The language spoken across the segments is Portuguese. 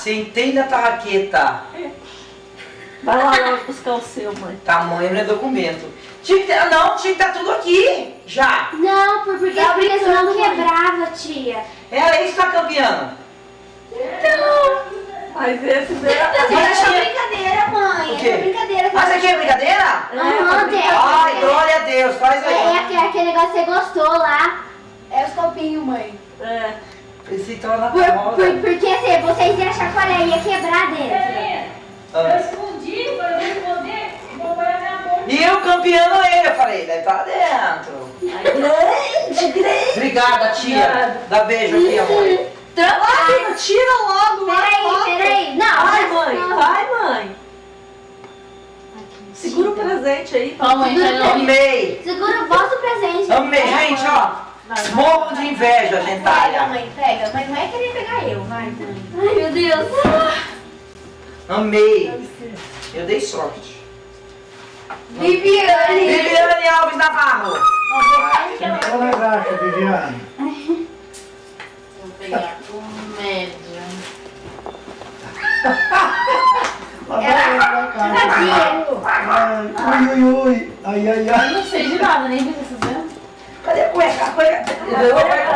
você entende a tarraqueta. Vai lá logo buscar o seu, mãe. Tamanho não é documento. Tinha que ter, não, tinha que estar tudo aqui, já. Não, porque senão quebrava, tia. Ela é isso que tá campeando. Mas esse daí... Essa é brincadeira, mãe. O quê? Essa é brincadeira. Mas aqui é brincadeira? Aham, tem. Ai, glória a Deus, faz aí. Aquele negócio que você gostou lá. É os copinhos, mãe. É. Esse então na Porque roda. vocês iam chacoalhar, ia quebrar dentro. Eu escondi para eu responder, vou pôr a minha mão. E eu campeando ele, eu falei, deve estar dentro. Grande. Obrigada, tia. Dá beijo aqui, amor. Ai, tira logo. Peraí. Não, Vai, mãe. Vai, mãe. Segura o presente aí. Amei. Segura o vosso presente. Amei, gente, ó. Morro de inveja, Pega, gentalha. mãe, pega. Mas não é querer pegar eu, vai, mãe. Ai, meu Deus. Amei. Eu dei sorte. Viviane. Viviane Alves Navarro. Qual é a graxa, Viviane? Vou pegar o médio. Ui. Ai. Não sei de nada, nem vi vocês vendo. Cadê a cueca? A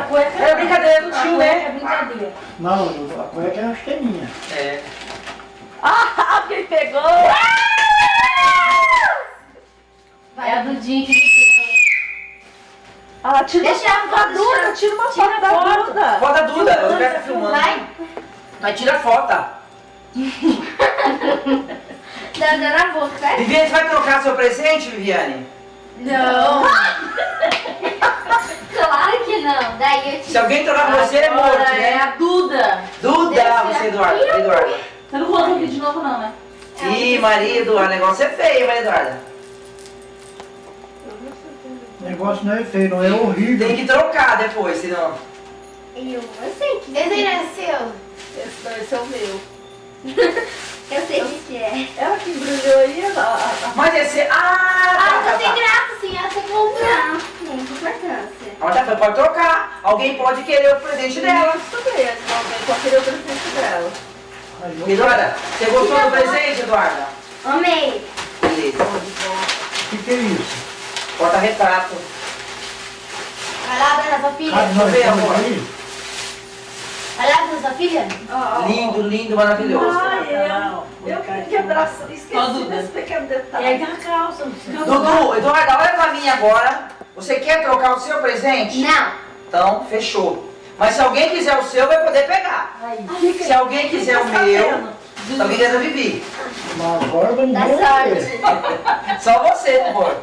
cueca. É brincadeira do tio, É né? brincadeira. Não, a cueca é uma minha. É. Ah, quem pegou? É a do dia que me Ah, tira Deixa uma foto da Duda. Tira uma foto da Duda. Foto da Duda, eu quero estar filmando. Vai. Mas tira a foto. Dando na boca, né? Viviane, você vai trocar seu presente, Viviane? Não. Claro que não. Daí eu te... Se alguém trocar com você, é morto, Agora é né? a Duda. Duda, você, Eduardo. Eduardo. Você não colocou aqui de novo não, né? Ih, marido, o negócio é feio, mas Eduardo. O negócio não é feio, não é horrível. Tem que trocar depois, senão. Eu sei que... Esse aí não é seu? Esse é o meu. Eu sei o que é. Ela que embrulhou aí, Mas esse. Ah, Tá, tá sem graça, sim. Você comprou. Não, tem importância. Mas já foi, pode trocar. Alguém pode querer o presente dela. Isso mesmo, alguém só queria o presente dela. Eduarda, você gostou do presente, Eduarda? Amei. Beleza. O que é isso? Porta-retrato. Vai lá, Dona sua filha. Cabe nós ver, dois amor. aí? Vai lá, Dona sua filha. Lindo, lindo, maravilhoso. Eu queria quebrar, esqueci desse pequeno detalhe. Pega a calça. Dudu, Eduarda, olha pra mim agora. Você quer trocar o seu presente? Não. Então, fechou. Mas se alguém quiser o seu, vai poder pegar. Se alguém quiser o meu, se alguém quiser o Vivi. Mas agora vamos Dá ver. sorte. Só você, amor.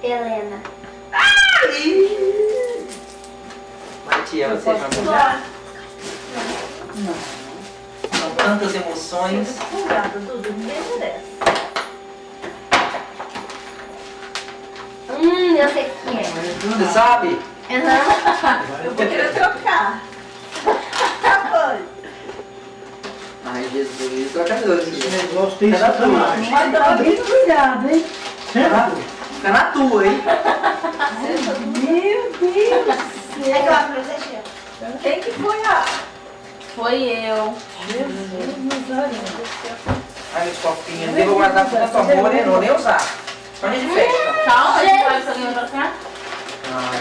Helena. Ai! Mas tia, você, meu amor. São tantas emoções. Obrigada, Duda, ninguém merece. Eu sei o que é. Você sabe? Eu vou querer trocar. Tá bom. Ai, Jesus, trocador, Esse filha. negócio tem Tá na sacanagem. Mas dá bem cuidado, hein? Fica na tua, hein? Meu Deus. É que eu abro pra você. Quem que foi a... Foi eu. Ai, meus copinhos. Eu vou guardar com tanto amor, né? Não vou nem usar. Só de festa. Calma, a gente vai essa linha pra cá. Ai.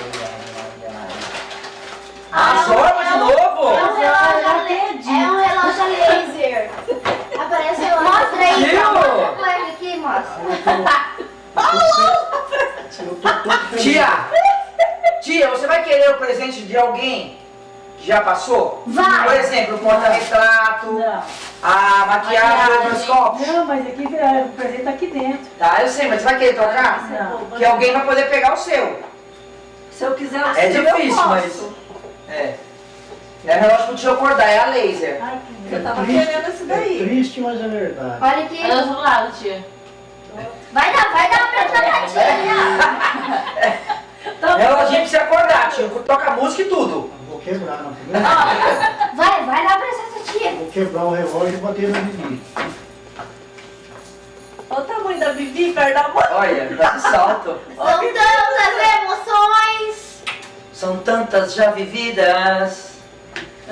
Ah, Zorba de novo? É um relógio laser. Aparece o relógio. Mostra aí. Viu? Mostra a cueca aqui, mostra. Eu tô todo feliz. Tia, você vai querer o presente de alguém que já passou? Vai. Por exemplo, o porta-retrato, Não. a maquiagem, os copos. Não, mas aqui o presente tá aqui dentro. Tá, eu sei, mas você vai querer trocar? Não. Que alguém vai poder pegar o seu. Se eu quiser o É seu, difícil, eu posso. mas... É. É relógio pro tio acordar, é a laser. Ai, que É eu tava triste, querendo esse é daí. triste, mas é verdade. Olha aqui. Olha do lado, tia. Vai dar uma prestação. Reloginho pra você acordar, tio. Toca música e tudo. Eu vou quebrar, não primeiro. Vai dar uma prestação, tia. Vou quebrar o relógio e bater no Vivi. Olha o tamanho da Vivi perto da mãe. Olha, tá de salto. São tantas emoções. São tantas já vividas.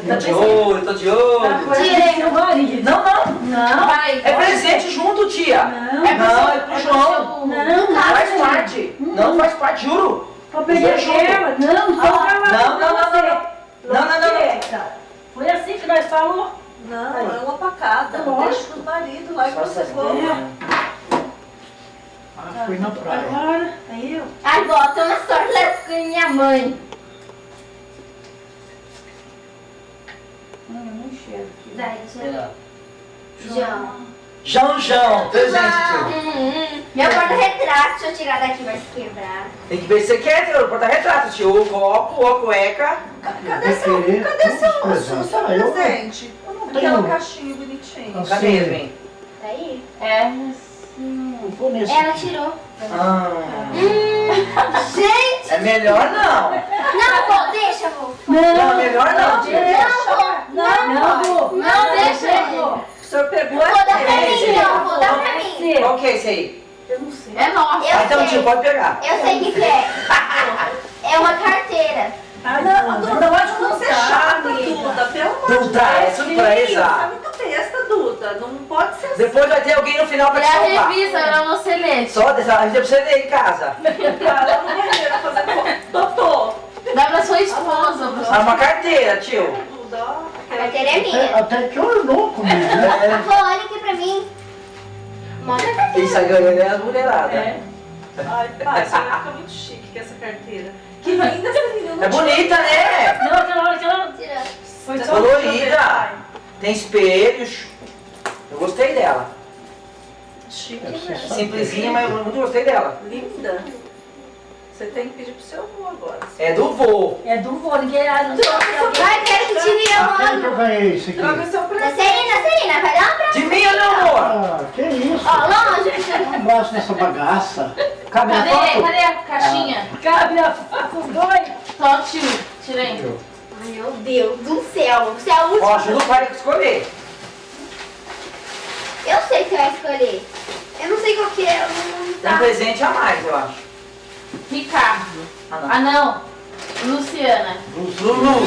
Tô de olho, tô de olho. Tirei seu marido. Não, não. Não. Vai. É presente junto, tia. Não. Não, é pro João. Não, Não faz parte. Não faz parte, juro. Vou pegar ela. Não, só pra ela. Não, não, não, não. Não, não, não. Foi assim que nós falamos. Não, é uma pacada. Lógico. Deixa pro marido lá que Só vocês essas vão. ideias. Ah, fui na praia. Agora, aí eu. Agora, tô na sorte leva com minha mãe. Não enxergo. Daí, João. João, presente, tio. Meu porta-retrato, deixa eu tirar daqui, vai se quebrar. Tem que ver se você quer, tio. Porta-retrato, tio. O copo, a cueca. Cadê seu Eu presente? Aquela caixinha bonitinha. Cadê ele, vem? Daí? É. não vou nesse. Ela tirou. Ah, Gente! é melhor não. Não, vou, deixa, vou. Não, melhor não, tio. Não, vou. Não, deixa ele. O senhor pegou Vou dar pra mim, aquele. então, vou dar pra mim. Qual que é esse aí? Eu não sei. É nossa. Eu Então, sei. tio, pode pegar. Eu sei o que é. É uma carteira. Ai, Não, Duda, pode não ser chata, amiga. Duda. Pelo amor de Duda, Deus. é surpresa. Você é muito besta, Duda. Não pode ser assim. Depois vai ter alguém no final pra É te a salvar. revista, era você ler. Só dessa, a gente precisa ler em casa. Cara, no banheiro fazendo. Doutor. Dá pra sua esposa. Ah, uma carteira, tio. Duda, ó. A carteira é minha. Até que ornou comigo, né? Avô, olha aqui pra mim. Mostra a carteira. Isso aí ganhou as mulheradas. É. Ai, pai, você vai ficar muito chique com essa carteira. Que linda essa menina. É bonita, né? Não, aquela hora que ela Tira. foi só. Colorida. Tem espelhos. Eu gostei dela. Chique, É, né? você sabe. Simplesinha, mas eu muito gostei dela. Linda. Você tem que pedir pro seu avô agora. É do vô. É do vô, ninguém não troca. Vai, quero que tire eu, Quem que eu mano. ganhei isso aqui? Traga seu Da presente. Serena, vai dar um pra De mim ou não, amor? Ah, que isso? Ó, longe. Um abraço nessa bagaça. Cabe na Cadê? foto? Cadê a caixinha? Cabe a faca os dois. Só tio. Tirei. Ai, meu Deus do céu. Você é a última. Ó, ajuda o pai a escolher. Eu sei que você vai escolher. Eu não sei qual que é. Eu não Tem um tá. presente a mais, eu acho. Ricardo. Ah, não. Ah, não. Luciana. Lulu.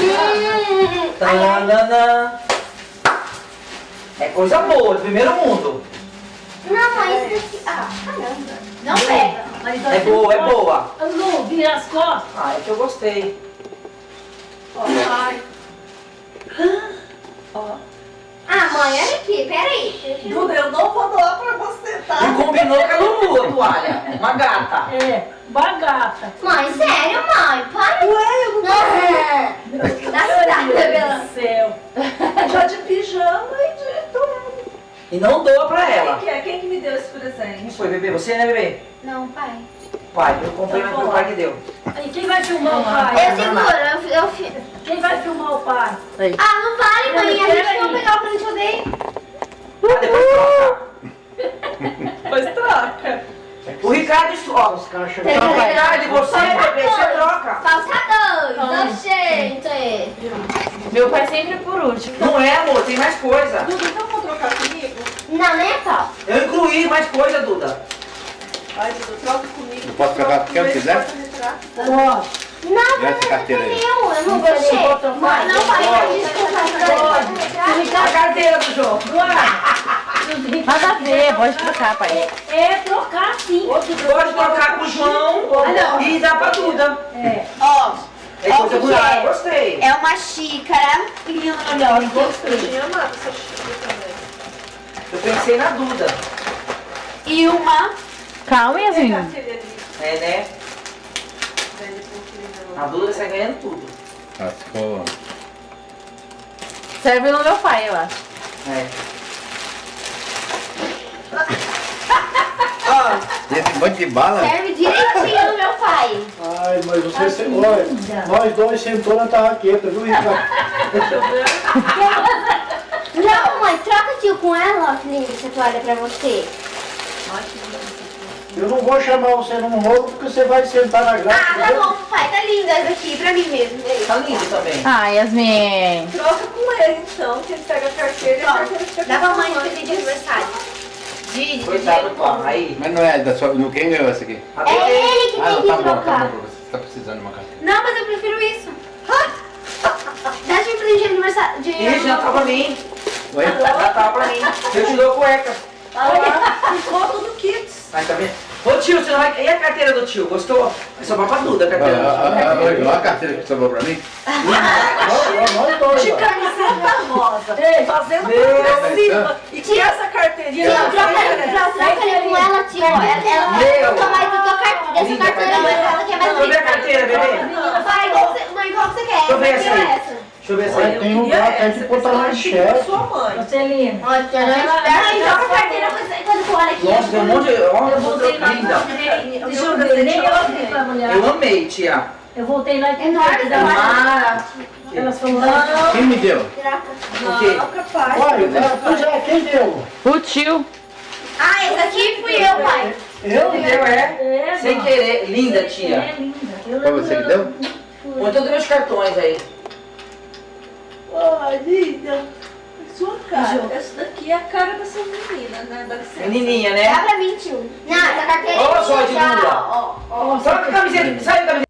Tananã. É coisa boa, do primeiro mundo. Não, mas isso aqui. Ah, caramba. Não pega. Mas É boa, é boa. Lu, vira as costas. Ah, é que eu gostei. Ó, ai. Ah, mãe, olha aqui, peraí. Duda, eu não vou doar pra você, tá? E combinou com a Lulu, a toalha. Uma gata. É, bagata. Mãe, sério, mãe? Para. Ué, eu não Não. Dá cidade, Meu Deus Bela. do céu. tô já de pijama e de tudo. E não doa pra ela. Quem que é? Quem que me deu esse Quem presente? foi, bebê? Você, né, bebê? Não, pai. Pai, eu comprei, mas foi o pai que deu. E quem vai filmar o pai? Eu seguro, Quem vai filmar o pai? Ah, não vale, mãe. A gente não pegar o presente eu dei. Ah, depois troca. Pois troca. O Ricardo, ó. As caixas. Tem Não, que Ricardo, e você, bebê, você troca. Falta 2. Gente. Meu pai sempre por último. Não é, amor, tem mais coisa. Duda, então vamos trocar comigo? Não, nem é pau. Eu incluí mais coisa, Duda. Ai, Duda, troca comigo. Eu posso trocar Troca quem eu com esse quiser? porta-retrato. Pode. Não, E essa carteira aí? eu não gostei. Mãe, não vai A carteira do João. Nada a ver, pode trocar, pai. É trocar sim. Pode trocar com o João e dar pra Duda. É. Ó, É coisa bonita, eu gostei. é uma xícara linda, Eu Eu gostei. tinha amado essa xícara também. Eu pensei na Duda. e uma. Calma, Pega Yasmin. aquele ali. É, né? Velho, porque A Duda sai ganhando tudo. Ah, se for... Serve no meu pai, eu acho. É. E esse monte de bala? Serve direitinho no meu pai. Ai, mas você... Olha, nós dois sentou na tarraqueta, viu, Ricardo? Não, mãe, troca tio com ela, ó, que linda essa toalha pra você. Eu não vou chamar você num rolo porque você vai sentar na graça. Ah, tá bom, pai, tá linda essa aqui, pra mim mesmo. Daí. Tá lindo também. Ah, Yasmin. troca com ele, então, que ele pega a carteira e a carteira fica Dá com pra a mãe mamãe. fazer de aniversário. Coitado do pai. Aí. Mas não é da sua... No quem ganhou essa aqui? A É bebê. ele que Ah, tem que tá bom, trocar. Você tá precisando de uma carteira. Não, mas eu prefiro isso. Dá de presente de aniversário. De Ih, já tá pra mim. Oi? Já tá pra mim. Eu te dou cueca. Ficou tudo kits. Mas tá vendo? Ô tio, você não vai... E a carteira do tio? Gostou? Vai sobrar pra Duda a carteira do tio. Olha a carteira que sobrou pra mim. Nós dois. De ó. camiseta rosa. Fazendo Meu pra cima. E que essa carteirinha. Troca ali com ela, tio. Ela Meu. vai mais da tua carteira. Dessa Linda carteira, carteira. mas ela quer mais Deixa eu ver a carteira, bebê. Vai, mãe, qual que você quer? Deixa eu ver essa aí. Essa. Deixa eu ver essa Olha, aí. tem um lugar até de botar manchete. Sua mãe. Marcelina. Olha, mãe, joga a carteira quando for aqui. Nossa, tem um monte de... Eu Ó, voltei lá linda. Deixa eu ver, nem eu vi pra mulher. Eu amei, tia. Eu voltei lá e Enorme, Mara. elas falaram, Quem me deu? O quê? Não, capaz. Pois é, quem deu? O tio. Ah, esse aqui fui eu, pai. Eu? Deu, é? Sem querer. Linda, tia. É linda. Eu Foi você que deu? Põe todos os meus cartões aí. Ai, linda. Sua cara. Essa daqui é a cara dessa menina, né? Dá licença. Menininha, Dá né? pra mim, tio. Não, essa carteira Ó, só de Lula. ó. Só a camiseta. Sabe a camiseta?